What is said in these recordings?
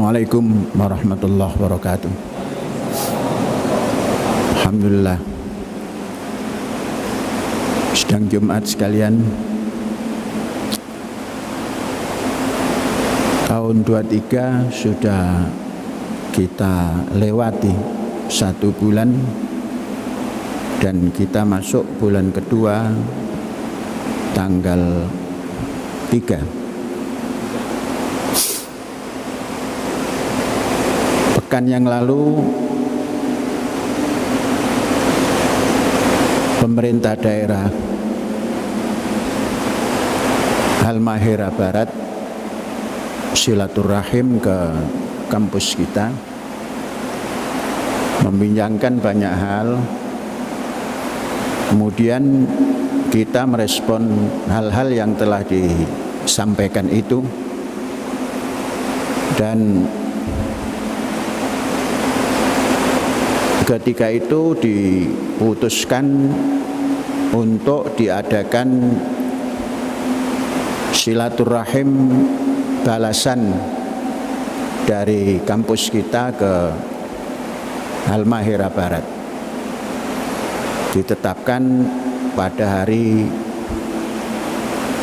Assalamualaikum warahmatullahi wabarakatuh. Alhamdulillah. Sidang Jumat sekalian, tahun 23 sudah kita lewati 1 bulan dan kita masuk bulan kedua tanggal 3. Pekan yang lalu pemerintah daerah Halmahera Barat silaturahim ke kampus kita, membincangkan banyak hal. Kemudian kita merespon hal-hal yang telah disampaikan itu, dan ketika itu diputuskan untuk diadakan silaturahim balasan dari kampus kita ke Halmahera Barat. Ditetapkan pada hari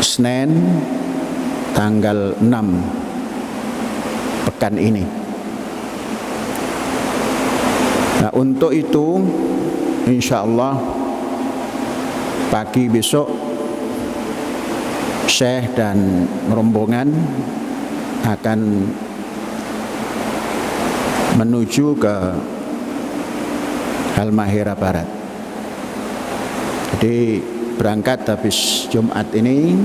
Senin tanggal 6 pekan ini. Nah, untuk itu insya Allah pagi besok Syekh dan rombongan akan menuju ke Halmahera Barat. Jadi berangkat habis Jumat ini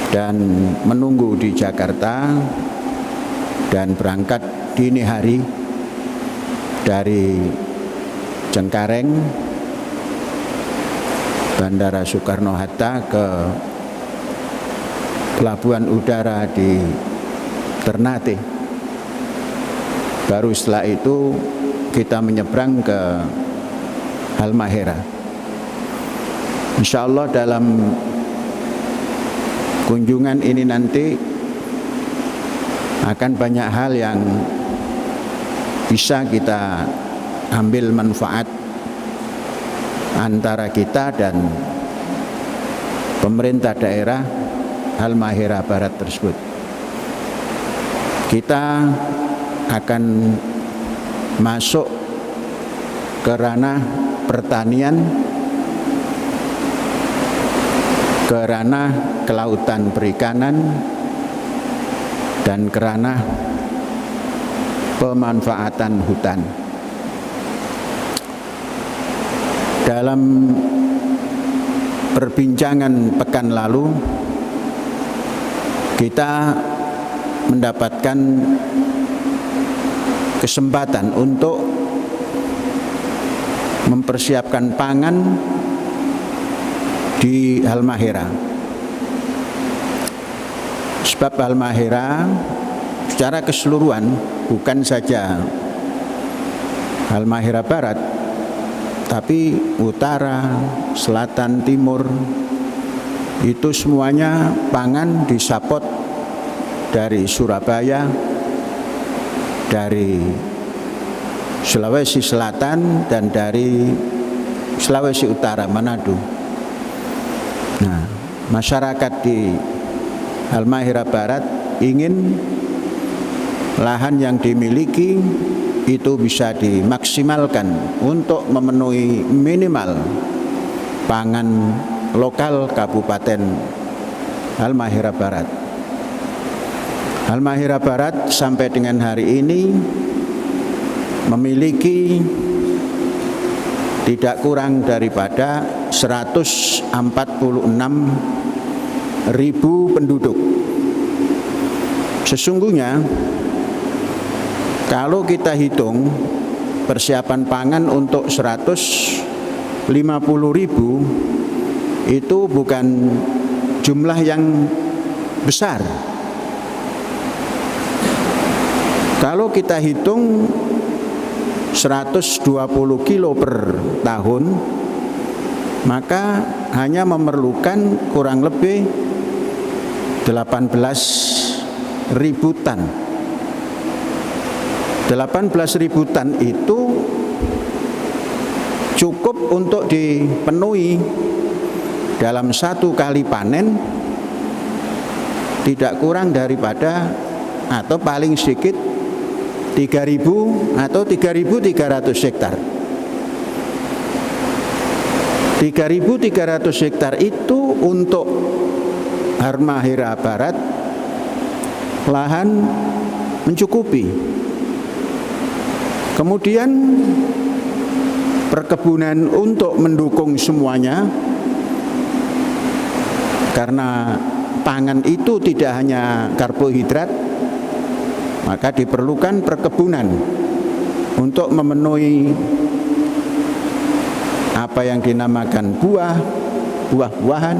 dan menunggu di Jakarta, dan berangkat dini hari dari Cengkareng Bandara Soekarno-Hatta ke pelabuhan udara di Ternate. Baru setelah itu kita menyeberang ke Halmahera. Insya Allah dalam kunjungan ini nanti akan banyak hal yang bisa kita ambil manfaat antara kita dan pemerintah daerah Halmahera Barat tersebut. Kita akan masuk ke ranah pertanian, ke ranah kelautan perikanan, dan ke ranah pemanfaatan hutan. Dalam perbincangan pekan lalu kita mendapatkan kesempatan untuk mempersiapkan pangan di Halmahera. Sebab Halmahera secara keseluruhan, bukan saja Halmahera Barat, tapi utara, selatan, timur, itu semuanya pangan disapot dari Surabaya, dari Sulawesi Selatan, dan dari Sulawesi Utara, Manado. Nah, masyarakat di Halmahera Barat ingin lahan yang dimiliki itu bisa dimaksimalkan untuk memenuhi minimal pangan lokal Kabupaten Halmahera Barat. Halmahera Barat sampai dengan hari ini memiliki tidak kurang daripada 146.000 penduduk. Sesungguhnya kalau kita hitung persiapan pangan untuk 150.000 itu bukan jumlah yang besar. Kalau kita hitung 120 kilo per tahun, maka hanya memerlukan kurang lebih 18.000 ton 18.000 tan itu cukup untuk dipenuhi dalam satu kali panen, tidak kurang daripada atau paling sedikit 3.000 atau 3.300 hektar. 3.300 hektar itu untuk Halmahera Barat lahan mencukupi. Kemudian perkebunan untuk mendukung semuanya, karena pangan itu tidak hanya karbohidrat, maka diperlukan perkebunan untuk memenuhi apa yang dinamakan buah-buahan,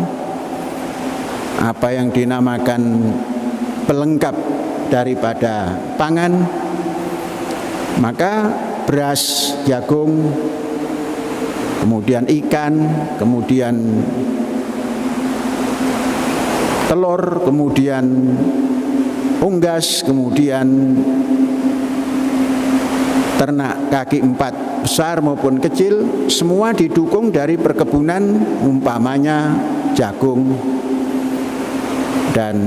apa yang dinamakan pelengkap daripada pangan. Maka beras, jagung, kemudian ikan, kemudian telur, kemudian unggas, kemudian ternak kaki 4 besar maupun kecil, semua didukung dari perkebunan, umpamanya jagung dan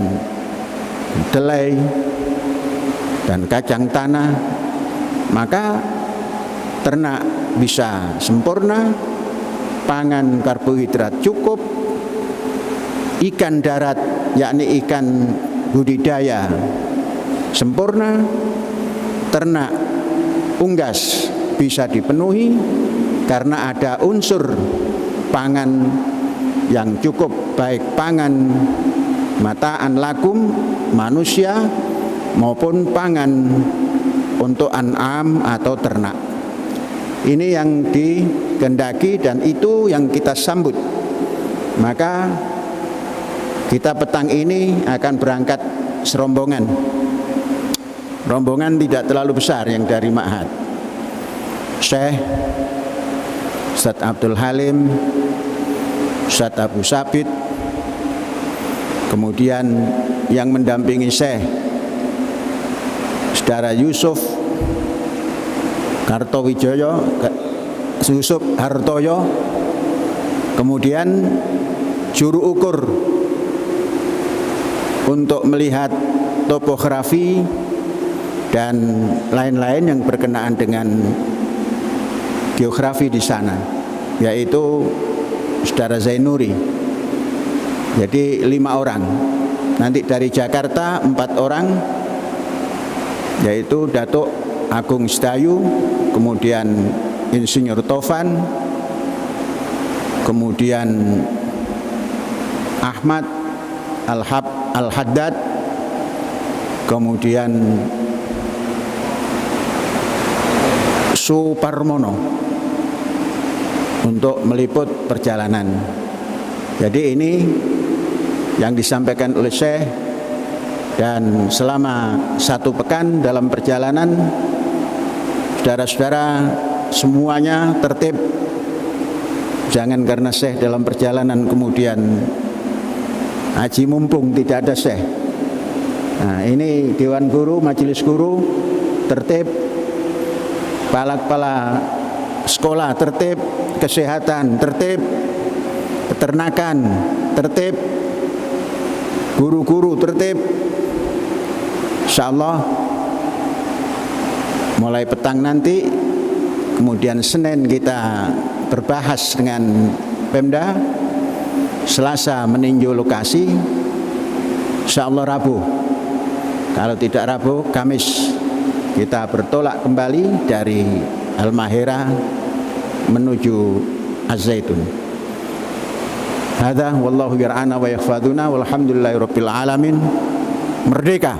kedelai dan kacang tanah. Maka ternak bisa sempurna, pangan karbohidrat cukup, ikan darat yakni ikan budidaya sempurna, ternak unggas bisa dipenuhi karena ada unsur pangan yang cukup, baik pangan mataan lakum manusia maupun pangan untuk an'am atau ternak. Ini yang dikehendaki dan itu yang kita sambut. Maka kita petang ini akan berangkat serombongan. Rombongan tidak terlalu besar yang dari Ma'had. Syekh Ustadz Abdul Halim, Ustadz Abu Sabit, kemudian yang mendampingi Syekh Saudara Yusuf Kartowijoyo, Yusuf Hartoyo, kemudian juru ukur untuk melihat topografi dan lain-lain yang berkenaan dengan geografi di sana, yaitu Saudara Zainuri. Jadi 5 orang. Nanti dari Jakarta 4 orang, yaitu Datuk Agung Sedayu, kemudian Insinyur Tovan, kemudian Ahmad Al-Haddad, kemudian Suparmono untuk meliput perjalanan. Jadi ini yang disampaikan oleh Syekh, dan selama 1 pekan dalam perjalanan, saudara-saudara semuanya tertib. Jangan karena Syekh dalam perjalanan kemudian haji mumpung tidak ada Syekh. Nah, ini Dewan Guru, Majelis Guru tertib, kepala-kepala sekolah tertib, kesehatan tertib, peternakan tertib, guru-guru tertib. InsyaAllah mulai petang nanti, kemudian Senin kita berbahas dengan Pemda, Selasa meninjau lokasi, InsyaAllah Rabu, kalau tidak Rabu, Kamis kita bertolak kembali dari Halmahera menuju Az-Zaitun. Hadza wallahu yar'ana wa yakhfaduna walhamdulillahi rabbil alamin. Merdeka!